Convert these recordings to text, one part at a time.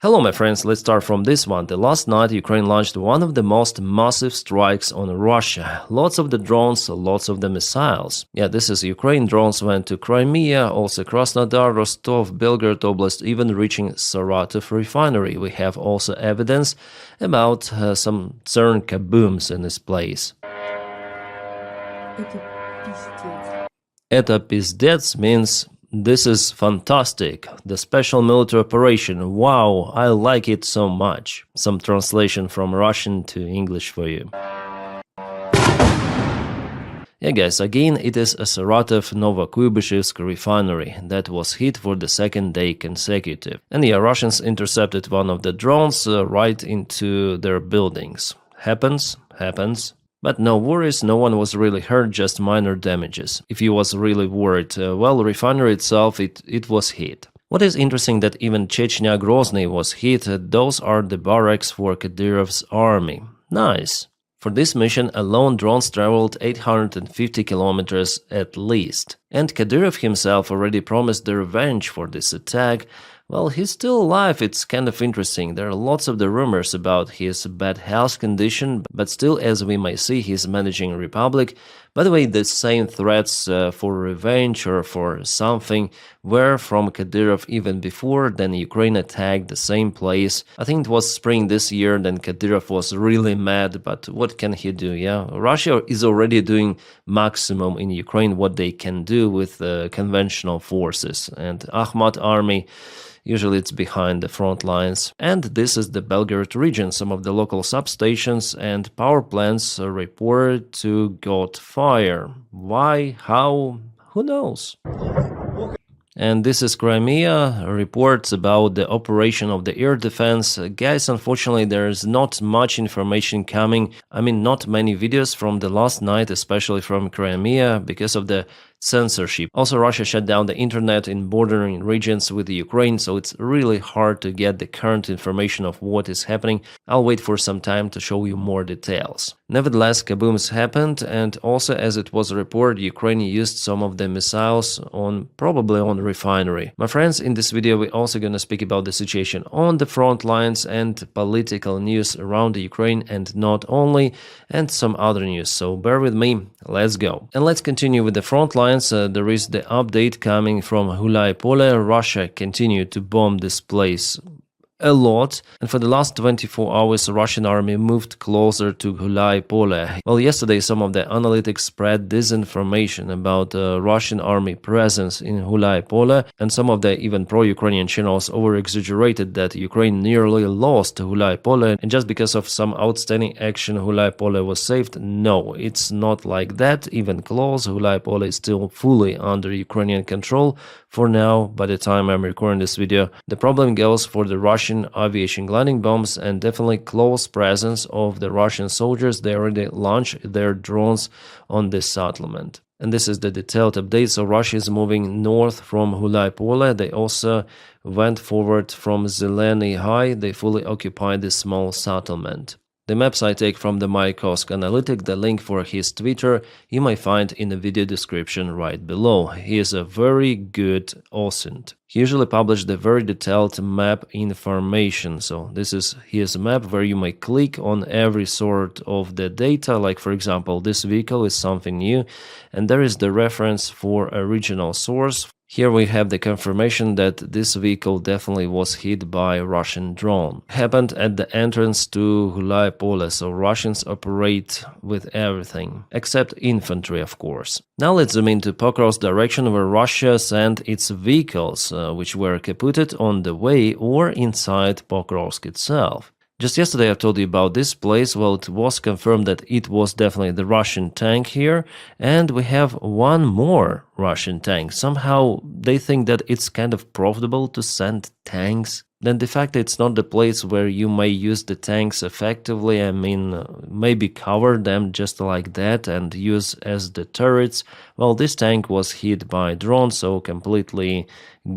Hello my friends, let's start from this one. The last night Ukraine launched one of the most massive strikes on Russia. Lots of the drones, lots of the missiles. Yeah, this is Ukraine. Drones went to Crimea, also Krasnodar, Rostov, Belgorod Oblast, even reaching Saratov refinery. We have also evidence about some CERN kabooms in this place. Это пиздец means this is fantastic, the special military operation, wow, I like it so much. Some translation from Russian to English for you. Yeah guys, again it is a Saratov Novokuybishevsk refinery that was hit for the second day consecutive. And yeah, Russians intercepted one of the drones right into their buildings. Happens. But no worries, no one was really hurt, just minor damages. If you was really worried, well, refinery itself, it was hit. What is interesting that even Chechnya Grozny was hit, those are the barracks for Kadyrov's army. Nice. For this mission alone, drones traveled 850 kilometers at least. And Kadyrov himself already promised the revenge for this attack. Well, he's still alive, it's kind of interesting. There are lots of the rumors about his bad health condition, but still, as we may see, he's managing a republic. By the way, the same threats for revenge or for something were from Kadyrov even before, then Ukraine attacked the same place. I think it was spring this year, then Kadyrov was really mad, but what can he do, yeah? Russia is already doing maximum in Ukraine what they can do with conventional forces, and Ahmad army, usually it's behind the front lines. And this is the Belgorod region. Some of the local substations and power plants are reported to got fire. Why? How? Who knows? And this is Crimea, reports about the operation of the air defense. Guys, unfortunately, there's not much information coming. I mean, not many videos from the last night, especially from Crimea, because of the censorship. Also, Russia shut down the internet in bordering regions with Ukraine, so it's really hard to get the current information of what is happening. I'll wait for some time to show you more details. Nevertheless, kabooms happened, and also, as it was reported, Ukraine used some of the missiles probably on the refinery. My friends, in this video we're also gonna speak about the situation on the front lines and political news around Ukraine, and not only, and some other news. So bear with me, let's go. And let's continue with the front lines. There is the update coming from Gulaipole. Russia continued to bomb this place a lot, and for the last 24 hours, the Russian army moved closer to Gulaipole. Well, yesterday some of the analytics spread disinformation about Russian army presence in Gulaipole, and some of the even pro-Ukrainian channels over-exaggerated that Ukraine nearly lost Gulaipole, and just because of some outstanding action Gulaipole was saved. No, it's not like that, even close. Gulaipole is still fully under Ukrainian control for now, by the time I'm recording this video. The problem goes for the Russian aviation gliding bombs, and definitely close presence of the Russian soldiers. They already launched their drones on this settlement. And this is the detailed update. So Russia is moving north from Gulaipole. They also went forward from Zeleny High. They fully occupied this small settlement. The maps I take from the Mayakovsk analytic, the link for his Twitter you might find in the video description right below. He is a very good asserts. He usually publishes the very detailed map information. So this is his map where you may click on every sort of the data, like for example this vehicle is something new, and there is the reference for original source. Here we have the confirmation that this vehicle definitely was hit by a Russian drone. Happened at the entrance to Gulaipole, so Russians operate with everything, except infantry, of course. Now let's zoom into Pokrovsk direction, where Russia sent its vehicles, which were kaputted on the way or inside Pokrovsk itself. Just yesterday I told you about this place. Well, it was confirmed that it was definitely the Russian tank here, and we have one more Russian tank. Somehow they think that it's kind of profitable to send tanks. Then de facto it's not the place where you may use the tanks effectively. I mean, maybe cover them just like that and use as the turrets. Well, this tank was hit by drone, so completely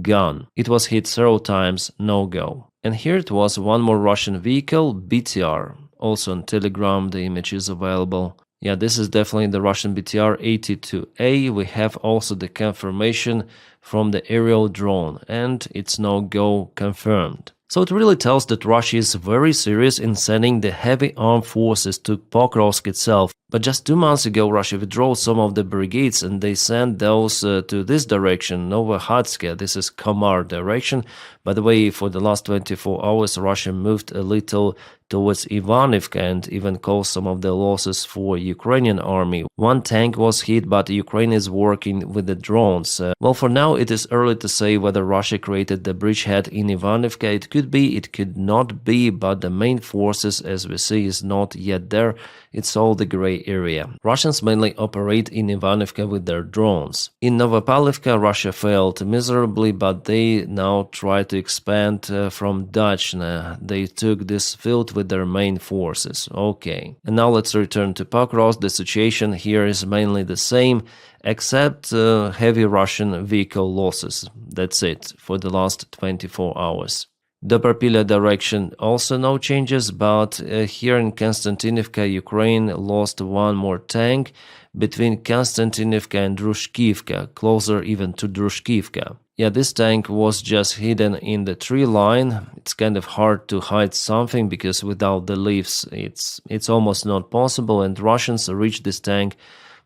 gone. It was hit several times, no go. And here it was, one more Russian vehicle, BTR. Also on Telegram the image is available. Yeah, this is definitely the Russian BTR-82A. We have also the confirmation from the aerial drone, and it's no-go confirmed. So it really tells that Russia is very serious in sending the heavy armed forces to Pokrovsk itself. But just 2 months ago, Russia withdrew some of the brigades and they sent those to this direction, Novohatska. This is Komar direction. By the way, for the last 24 hours, Russia moved a little towards Ivanivka and even caused some of the losses for Ukrainian army. One tank was hit, but Ukraine is working with the drones. Well, for now, it is early to say whether Russia created the bridgehead in Ivanivka. It could be, it could not be, but the main forces, as we see, is not yet there. It's all the gray area. Russians mainly operate in Ivanivka with their drones. In Novopavlivka, Russia failed miserably, but they now try to expand from Dachna. They took this field with their main forces. Okay. And now let's return to Pokrovsk. The situation here is mainly the same, except heavy Russian vehicle losses. That's it for the last 24 hours. Dobrpila direction also no changes, but here in Konstantinivka, Ukraine lost one more tank between Konstantinivka and Drushkivka, closer even to Drushkivka. Yeah, this tank was just hidden in the tree line. It's kind of hard to hide something because without the leaves it's almost not possible, and Russians reached this tank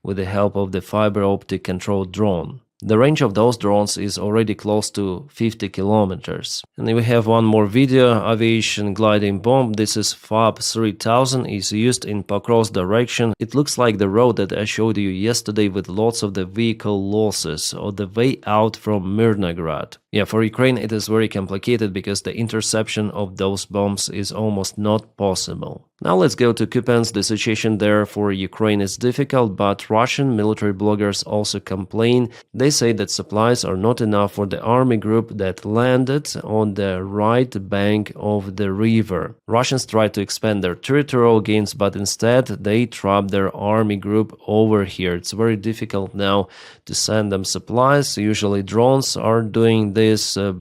with the help of the fiber optic controlled drone. The range of those drones is already close to 50 kilometers. And we have one more video, aviation gliding bomb. This is FAB 3000, is used in Pokrovsk direction. It looks like the road that I showed you yesterday with lots of the vehicle losses, or the way out from Mirnograd. Yeah, for Ukraine it is very complicated because the interception of those bombs is almost not possible. Now let's go to Kupiansk. The situation there for Ukraine is difficult, but Russian military bloggers also complain. They say that supplies are not enough for the army group that landed on the right bank of the river. Russians try to expand their territorial gains, but instead they trap their army group over here. It's very difficult now to send them supplies. Usually drones are doing this.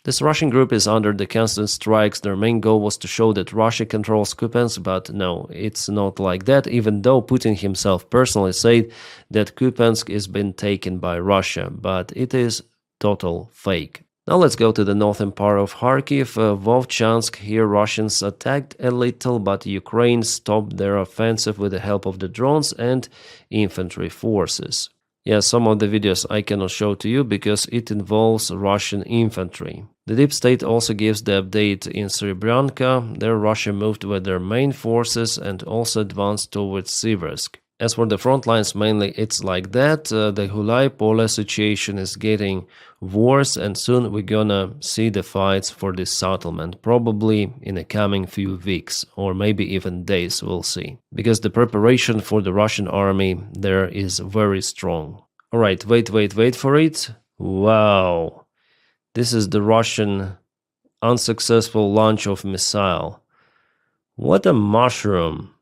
This Russian group is under the constant strikes. Their main goal was to show that Russia controls Kupiansk, but no, it's not like that, even though Putin himself personally said that Kupiansk is been taken by Russia, but it is total fake. Now let's go to the northern part of Kharkiv, Vovchansk. Here Russians attacked a little, but Ukraine stopped their offensive with the help of the drones and infantry forces. Yeah, some of the videos I cannot show to you because it involves Russian infantry. The deep state also gives the update in Serebranka. There Russia moved with their main forces and also advanced towards Siversk. As for the front lines, mainly it's like that. The Hulai-Pole situation is getting worse, and soon we're gonna see the fights for this settlement, probably in the coming few weeks or maybe even days, we'll see. Because the preparation for the Russian army there is very strong. Alright, wait for it. Wow. This is the Russian unsuccessful launch of missile. What a mushroom.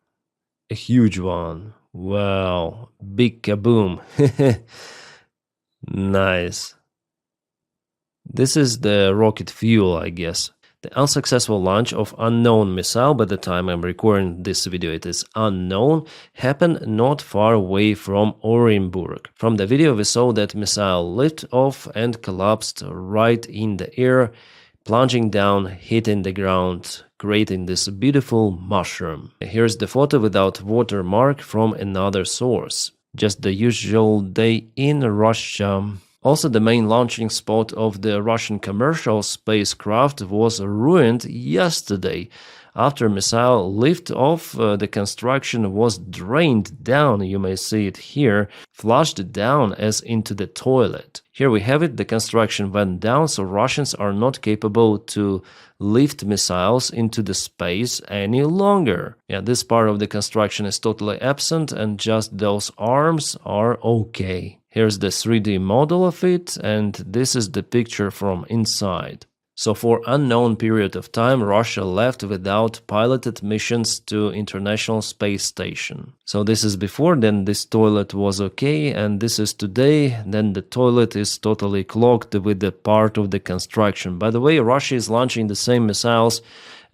A huge one. Wow, big kaboom. Nice. This is the rocket fuel, I guess. The unsuccessful launch of unknown missile, by the time I'm recording this video it is unknown, happened not far away from Orenburg. From the video we saw that missile lifted off and collapsed right in the air, plunging down, hitting the ground, creating this beautiful mushroom. Here's the photo without watermark from another source. Just the usual day in Russia. Also, the main launching spot of the Russian commercial spacecraft was ruined yesterday. After missile lift-off, the construction was drained down, you may see it here, flushed down as into the toilet. Here we have it, the construction went down, so Russians are not capable to lift missiles into the space any longer. Yeah, this part of the construction is totally absent, and just those arms are okay. Here's the 3D model of it, and this is the picture from inside. So for unknown period of time, Russia left without piloted missions to International Space Station. So this is before, then this toilet was okay, and this is today, then the toilet is totally clogged with the part of the construction. By the way, Russia is launching the same missiles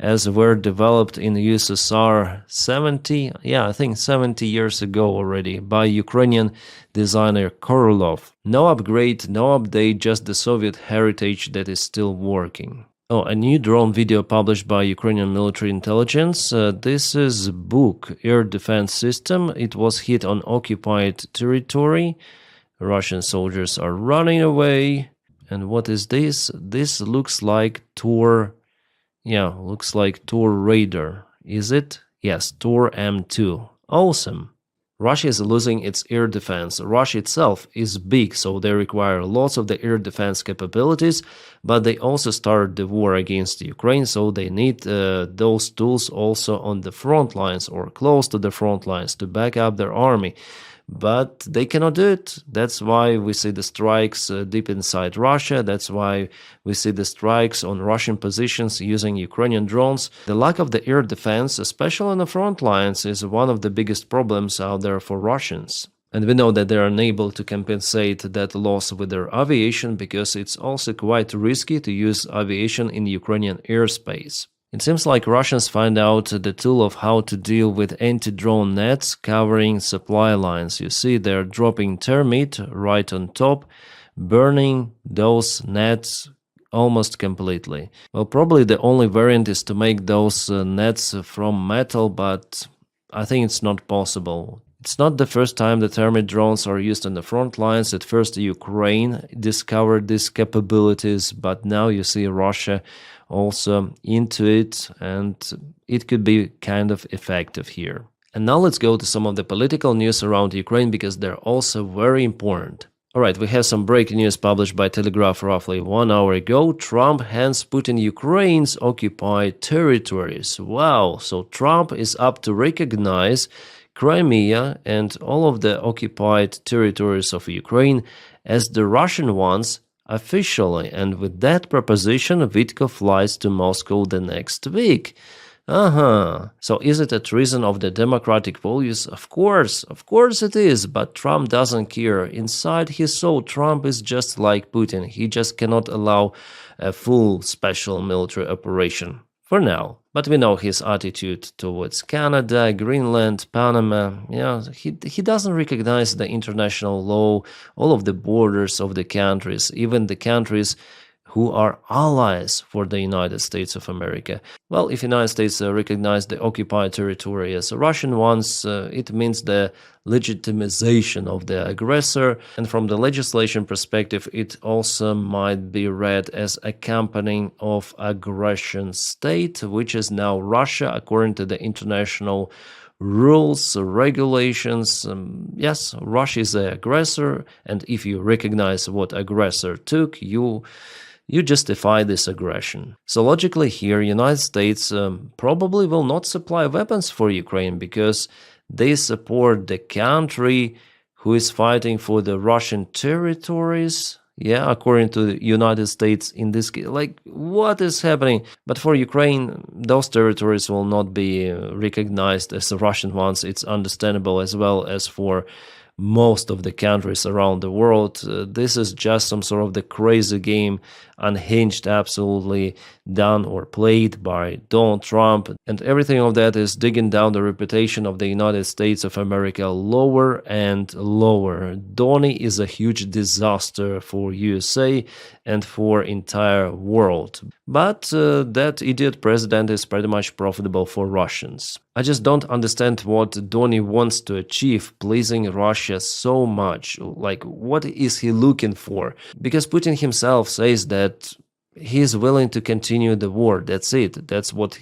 as were developed in USSR 70 years ago already by Ukrainian designer Korolov. No upgrade, no update, just the Soviet heritage that is still working. Oh, a new drone video published by Ukrainian military intelligence. This is Buk air defense system. It was hit on occupied territory. Russian soldiers are running away. And what is this? This looks like Tor. Yeah, looks like Tor radar. Is it? Yes, Tor M2. Awesome. Russia is losing its air defense. Russia itself is big, so they require lots of the air defense capabilities, but they also started the war against Ukraine, so they need those tools also on the front lines or close to the front lines to back up their army. But they cannot do it. That's why we see the strikes deep inside Russia. That's why we see the strikes on Russian positions using Ukrainian drones. The lack of the air defense, especially on the front lines, is one of the biggest problems out there for Russians. And we know that they are unable to compensate that loss with their aviation because it's also quite risky to use aviation in Ukrainian airspace. It seems like Russians find out the tool of how to deal with anti-drone nets covering supply lines. You see they're dropping termite right on top, burning those nets almost completely. Well, probably the only variant is to make those nets from metal, but I think it's not possible. It's not the first time the termite drones are used on the front lines. At first, Ukraine discovered these capabilities, but now you see Russia also into it, and it could be kind of effective here. And now let's go to some of the political news around Ukraine because they're also very important. Alright, we have some breaking news published by Telegraph roughly 1 hour ago. Trump hands Putin Ukraine's occupied territories. Wow, so Trump is up to recognize Crimea and all of the occupied territories of Ukraine as the Russian ones officially, and with that proposition, Witko flies to Moscow the next week. So is it a treason of the democratic values? Of course it is, but Trump doesn't care. Inside his soul, Trump is just like Putin. He just cannot allow a full special military operation. For now. But we know his attitude towards Canada, Greenland, Panama. He doesn't recognize the international law, all of the borders of the countries, even the countries who are allies for the United States of America. Well, if the United States recognize the occupied territory as Russian ones, it means the legitimization of the aggressor, and from the legislation perspective, it also might be read as accompanying of aggression state, which is now Russia, according to the international rules, regulations. Yes, Russia is the aggressor, and if you recognize what aggressor took, you justify this aggression. So logically here, United States probably will not supply weapons for Ukraine because they support the country who is fighting for the Russian territories. Yeah, according to the United States in this case. Like, what is happening? But for Ukraine, those territories will not be recognized as the Russian ones. It's understandable, as well as for most of the countries around the world. This is just some sort of the crazy game, unhinged, absolutely done or played by Donald Trump, and everything of that is digging down the reputation of the United States of America lower and lower. Donny is a huge disaster for USA and for entire world. But that idiot president is pretty much profitable for Russians. I just don't understand what Donny wants to achieve, pleasing Russia so much. Like, what is he looking for? Because Putin himself says that he is willing to continue the war. That's it. That's what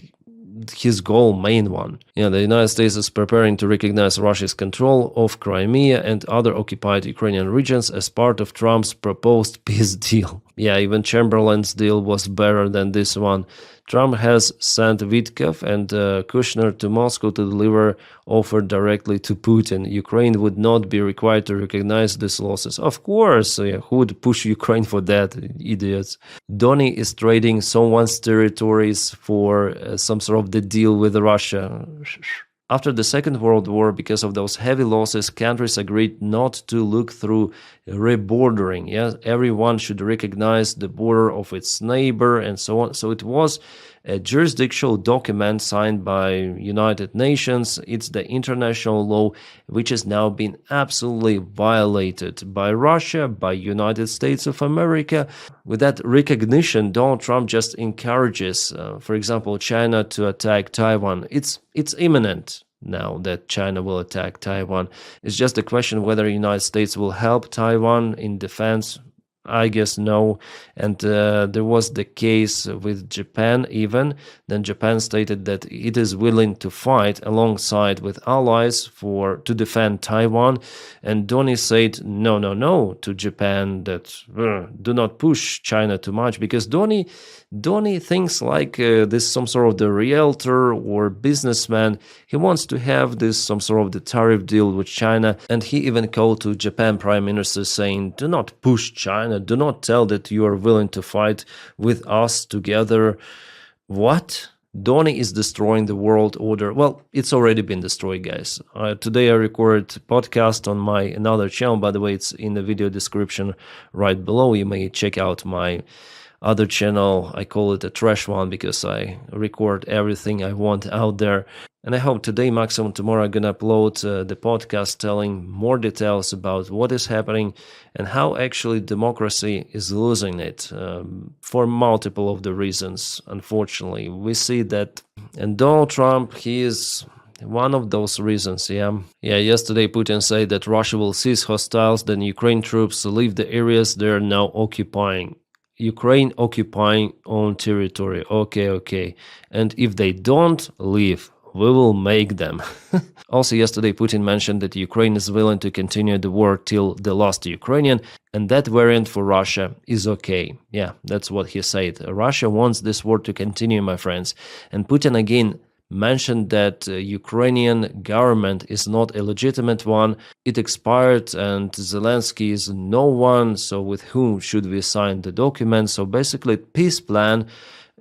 his goal, main one. The United States is preparing to recognize Russia's control of Crimea and other occupied Ukrainian regions as part of Trump's proposed peace deal. Even Chamberlain's deal was better than this one. Trump has sent Witkoff and Kushner to Moscow to deliver offer directly to Putin. Ukraine would not be required to recognize these losses. Of course, who would push Ukraine for that? Idiots. Donny is trading someone's territories for some sort of the deal with Russia. After the Second World War, because of those heavy losses, countries agreed not to look through rebordering. Everyone should recognize the border of its neighbor and so on. So it was a jurisdictional document signed by United Nations. It's the international law which has now been absolutely violated by Russia, by United States of America. With that recognition, Donald Trump just encourages, for example, China to attack Taiwan. It's imminent now that China will attack Taiwan. It's just a question whether the United States will help Taiwan in defense. I guess no. And there was the case with Japan even. Then Japan stated that it is willing to fight alongside with allies to defend Taiwan. And Donny said no to Japan, that do not push China too much, because Donny thinks like this some sort of the realtor or businessman. He wants to have this some sort of the tariff deal with China, and he even called to Japan Prime Minister saying, do not push China, do not tell that you are willing to fight with us together. What? Donny is destroying the world order. Well, it's already been destroyed, guys. Today I recorded podcast on my another channel. By the way, it's in the video description right below. You may check out my other channel. I call it a trash one because I record everything I want out there. And I hope today, maximum tomorrow, I'm gonna upload the podcast telling more details about what is happening and how actually democracy is losing it for multiple of the reasons. Unfortunately, we see that, and Donald Trump, he is one of those reasons. Yesterday Putin said that Russia will cease hostiles, then Ukraine troops leave the areas they are now occupying. Ukraine occupying own territory. Okay. And if they don't leave, we will make them. Also, yesterday Putin mentioned that Ukraine is willing to continue the war till the last Ukrainian, and that variant for Russia is okay. Yeah, that's what he said. Russia wants this war to continue, my friends. And Putin again mentioned that Ukrainian government is not a legitimate one. It expired and Zelensky is no one, so with whom should we sign the document? So basically, peace plan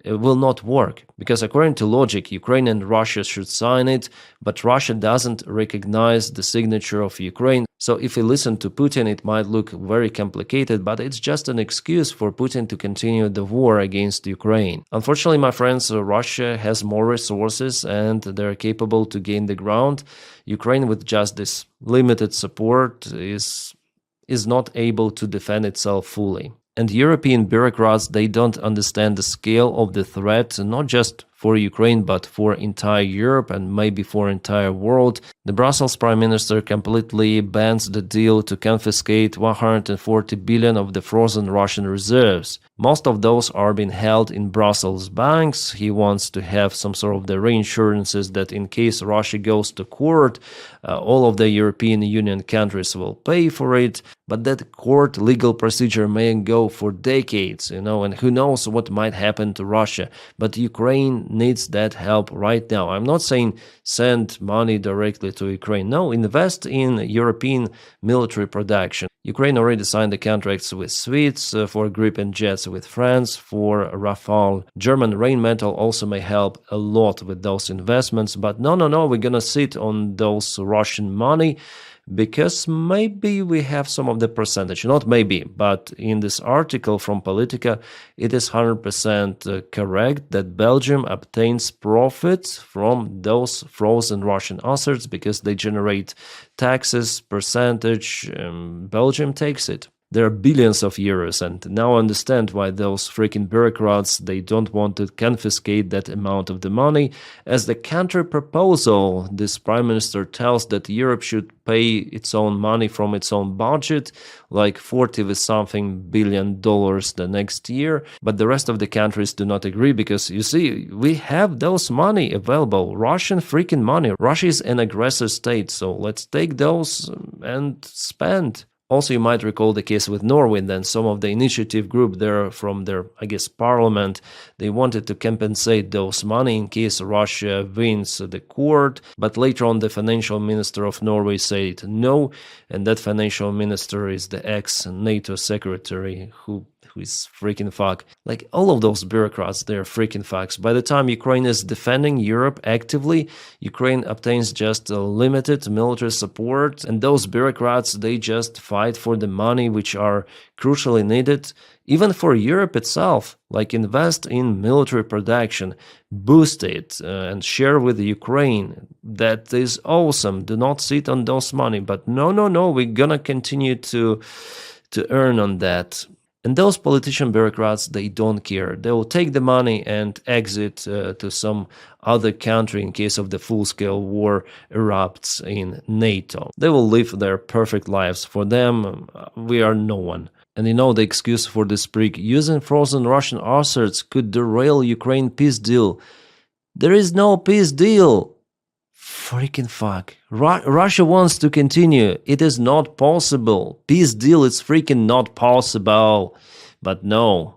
will not work, because according to logic, Ukraine and Russia should sign it, but Russia doesn't recognize the signature of Ukraine. So if we listen to Putin, it might look very complicated, but it's just an excuse for Putin to continue the war against Ukraine. Unfortunately, my friends, Russia has more resources and they're capable to gain the ground. Ukraine, with just this limited support, is not able to defend itself fully. And European bureaucrats, they don't understand the scale of the threat, not just for Ukraine, but for entire Europe and maybe for entire world. The Brussels Prime Minister completely bans the deal to confiscate 140 billion of the frozen Russian reserves. Most of those are being held in Brussels banks. He wants to have some sort of the reinsurances that in case Russia goes to court, all of the European Union countries will pay for it. But that court legal procedure may go for decades, and who knows what might happen to Russia. But Ukraine needs that help right now. I'm not saying send money directly to Ukraine. No, invest in European military production. Ukraine already signed the contracts with Swedes for Gripen jets with France for Rafale. German Rheinmetall also may help a lot with those investments. But no, we're gonna sit on those Russian money, because maybe we have some of the percentage, not maybe, but in this article from Politica, it is 100% correct that Belgium obtains profits from those frozen Russian asserts because they generate taxes, percentage, Belgium takes it. There are billions of euros, and now I understand why those freaking bureaucrats, they don't want to confiscate that amount of the money. As the counter proposal, this prime minister tells that Europe should pay its own money from its own budget, like 40 with something billion dollars the next year, but the rest of the countries do not agree because, you see, we have those money available, Russian freaking money. Russia is an aggressor state, so let's take those and spend. Also, you might recall the case with Norway. Then some of the initiative group there from their, parliament, they wanted to compensate those money in case Russia wins the court. But later on, the financial minister of Norway said no, and that financial minister is the ex-NATO secretary who is freaking fuck. Like all of those bureaucrats, they're freaking fucks. By the time Ukraine is defending Europe actively, Ukraine obtains just a limited military support, and those bureaucrats, they just fight for the money which are crucially needed. Even for Europe itself, like invest in military production, boost it, and share with Ukraine. That is awesome. Do not sit on those money. But no, we're gonna continue to earn on that. And those politician bureaucrats, they don't care. They will take the money and exit to some other country in case of the full-scale war erupts in NATO. They will live their perfect lives. For them, we are no one. And the excuse for this prick, using frozen Russian asserts could derail Ukraine peace deal. There is no peace deal. Freaking fuck. Russia wants to continue. It is not possible. Peace deal is freaking not possible. But no,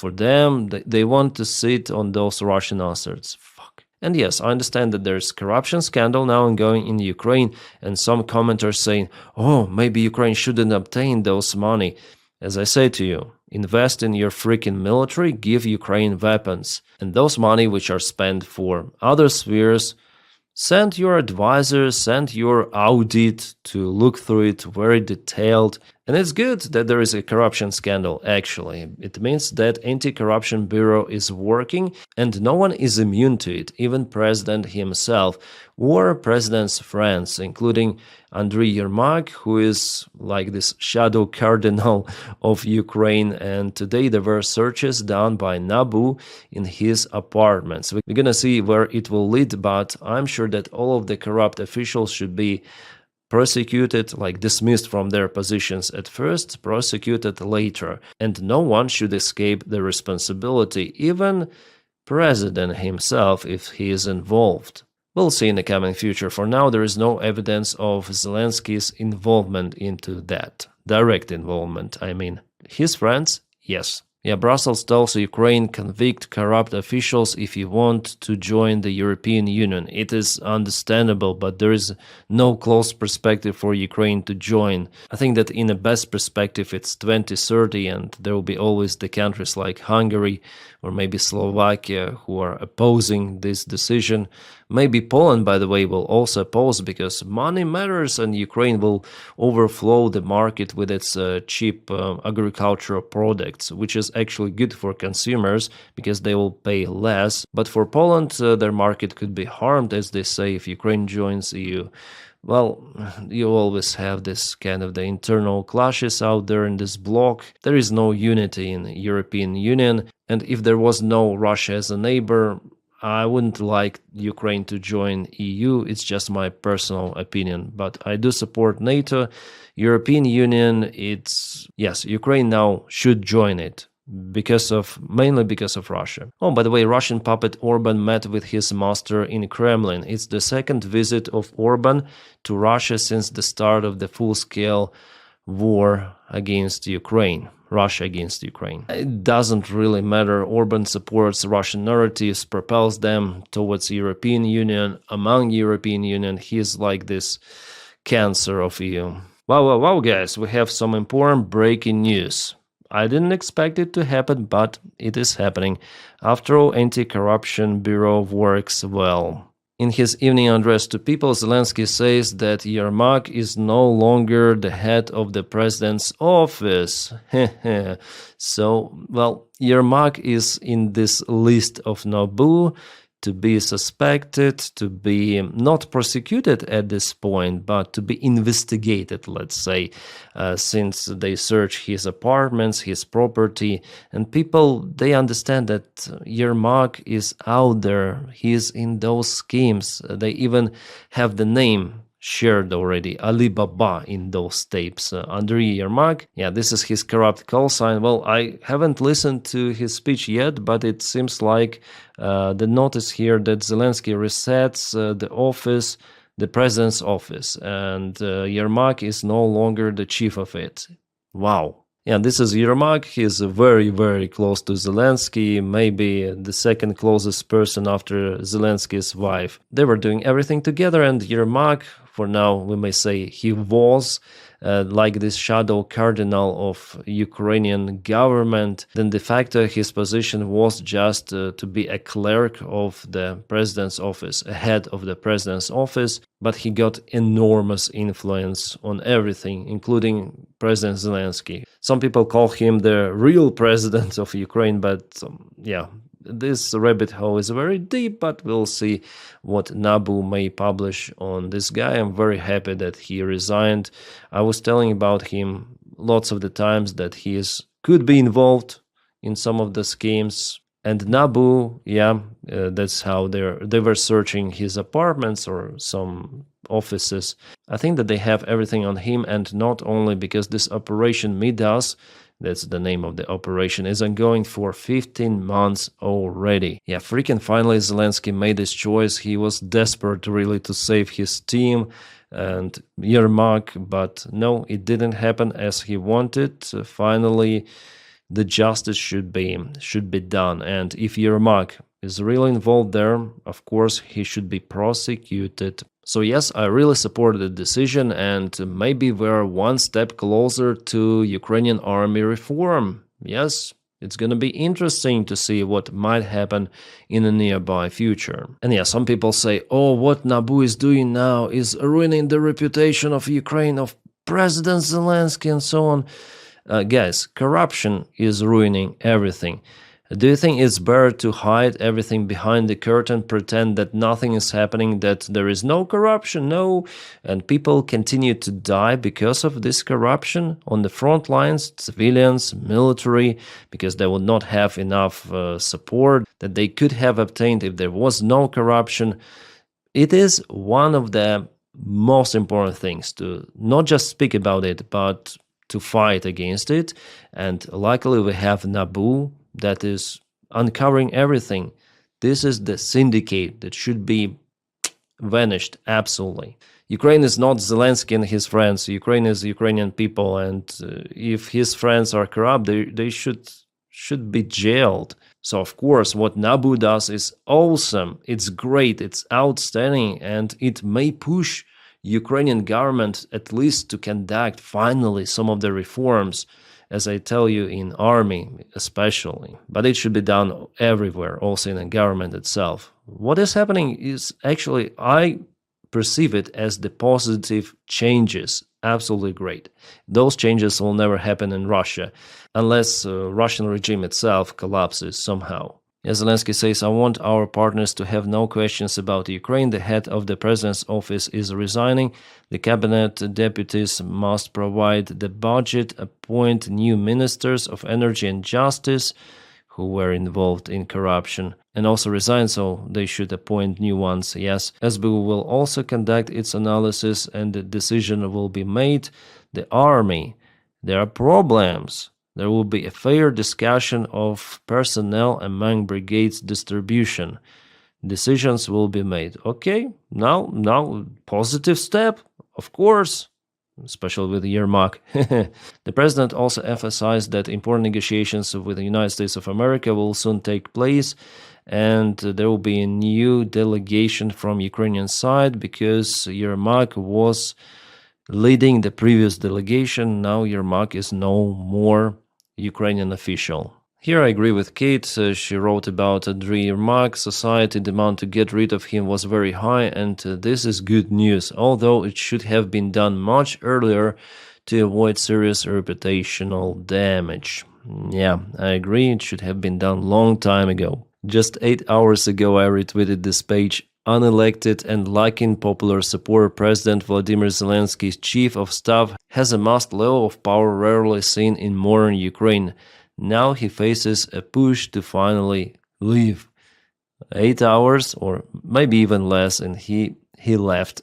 for them, they want to sit on those Russian asserts. Fuck. And yes, I understand that there's corruption scandal now ongoing in Ukraine, and some commenters saying, oh, maybe Ukraine shouldn't obtain those money. As I say to you, invest in your freaking military, give Ukraine weapons. And those money which are spent for other spheres, send your advisor, send your audit to look through it very detailed. And it's good that there is a corruption scandal, actually. It means that Anti-Corruption Bureau is working and no one is immune to it, even President himself or President's friends, including Andriy Yermak, who is like this shadow cardinal of Ukraine. And today there were searches done by NABU in his apartments. We're gonna see where it will lead, but I'm sure that all of the corrupt officials should be prosecuted, like dismissed from their positions at first, prosecuted later, and no one should escape the responsibility, even President himself if he is involved. We'll see in the coming future. For now, there is no evidence of Zelensky's involvement into that. Direct involvement, I mean. His friends? Yes. Yeah, Brussels tells Ukraine, convict corrupt officials if you want to join the European Union. It is understandable, but there is no close perspective for Ukraine to join. I think that in the best perspective it's 2030 and there will be always the countries like Hungary or maybe Slovakia who are opposing this decision. Maybe Poland, by the way, will also oppose because money matters and Ukraine will overflow the market with its cheap agricultural products, which is actually good for consumers because they will pay less. But for Poland, their market could be harmed, as they say, if Ukraine joins EU. Well, you always have this kind of the internal clashes out there in this bloc. There is no unity in the European Union. And if there was no Russia as a neighbor, I wouldn't like Ukraine to join EU. It's just my personal opinion. But I do support NATO, European Union. Yes, Ukraine now should join it. Mainly because of Russia. Oh, by the way, Russian puppet Orban met with his master in Kremlin. It's the second visit of Orban to Russia since the start of the full-scale war against Ukraine. Russia against Ukraine. It doesn't really matter. Orban supports Russian narratives, propels them towards European Union. Among European Union, he's like this cancer of EU. Wow, guys, we have some important breaking news. I didn't expect it to happen, but it is happening. After all, Anti-Corruption Bureau works well. In his evening address to people, Zelensky says that Yermak is no longer the head of the president's office. So, well, Yermak is in this list of NABU to be suspected, to be not prosecuted at this point, but to be investigated, let's say, since they search his apartments, his property, and people, they understand that Yermak is out there, he is in those schemes. They even have the name shared already, Alibaba, in those tapes. Andriy Yermak, yeah, this is his corrupt call sign. Well, I haven't listened to his speech yet, but it seems like the notice here that Zelensky resets the office, the president's office, and Yermak is no longer the chief of it. Wow. Yeah, this is Yermak. He's very, very close to Zelensky, maybe the second closest person after Zelensky's wife. They were doing everything together, and Yermak, for now we may say he was like this shadow cardinal of Ukrainian government, then de facto his position was just to be a clerk of the president's office, a head of the president's office, but he got enormous influence on everything, including President Zelensky. Some people call him the real president of Ukraine, but yeah, this rabbit hole is very deep, but we'll see what Nabu may publish on this guy. I'm very happy that he resigned. I was telling about him lots of the times that he could be involved in some of the schemes. And Nabu, that's how they were searching his apartments or some offices. I think that they have everything on him, and not only because this operation Midas, that's the name of the operation, is ongoing for 15 months already. Yeah, freaking finally Zelensky made his choice. He was desperate really to save his team and Yermak, but no, it didn't happen as he wanted. Finally, the justice should be done, and if Yermak is really involved there, of course he should be prosecuted. So yes, I really support the decision, and maybe we're one step closer to Ukrainian army reform. Yes, it's gonna be interesting to see what might happen in the nearby future. And yeah, some people say, oh, what Nabu is doing now is ruining the reputation of Ukraine, of President Zelensky and so on. Guys, corruption is ruining everything. Do you think it's better to hide everything behind the curtain, pretend that nothing is happening, that there is no corruption? No. And people continue to die because of this corruption on the front lines, civilians, military, because they would not have enough support that they could have obtained if there was no corruption. It is one of the most important things to not just speak about it, but to fight against it. And luckily we have Nabu that is uncovering everything. This is the syndicate that should be vanished absolutely. Ukraine is not Zelensky and his friends. Ukraine is Ukrainian people, and if his friends are corrupt, they should be jailed. So of course what Nabu does is awesome, it's great, it's outstanding, and it may push Ukrainian government at least to conduct finally some of the reforms, as I tell you, in army especially. But it should be done everywhere, also in the government itself. What is happening is actually, I perceive it as the positive changes. Absolutely great. Those changes will never happen in Russia unless the Russian regime itself collapses somehow. As Zelensky says, I want our partners to have no questions about Ukraine. The head of the president's office is resigning. The cabinet deputies must provide the budget, appoint new ministers of energy and justice who were involved in corruption, and also resign, so they should appoint new ones. Yes, SBU will also conduct its analysis and the decision will be made. The army, there are problems. There will be a fair discussion of personnel among brigades distribution. Decisions will be made. Okay, now, positive step, of course, especially with Yermak. The president also emphasized that important negotiations with the United States of America will soon take place, and there will be a new delegation from Ukrainian side because Yermak was leading the previous delegation. Now Yermak is no more Ukrainian official. Here I agree with Kate. She wrote about Andriy Yermak. Society demand to get rid of him was very high, and this is good news, although it should have been done much earlier to avoid serious reputational damage. Yeah, I agree, it should have been done long time ago. Just 8 hours ago I retweeted this page. Unelected and lacking popular support, President Volodymyr Zelensky's chief of staff has amassed a level of power rarely seen in modern Ukraine. Now he faces a push to finally leave. 8 hours, or maybe even less, and he left.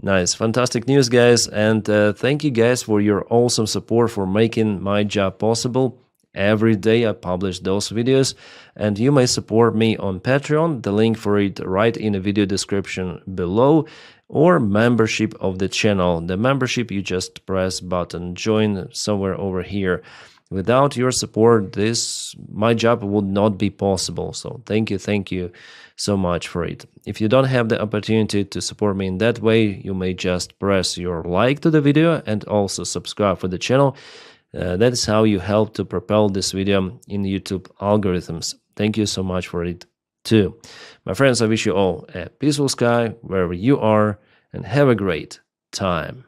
Nice, fantastic news, guys, and thank you guys for your awesome support for making my job possible. Every day I publish those videos, and you may support me on Patreon, the link for it right in the video description below, or membership of the channel. The membership, you just press button join somewhere over here. Without your support, my job would not be possible. So thank you so much for it. If you don't have the opportunity to support me in that way, you may just press your like to the video and also subscribe for the channel. That is how you help to propel this video in YouTube algorithms. Thank you so much for it too. My friends, I wish you all a peaceful sky wherever you are, and have a great time.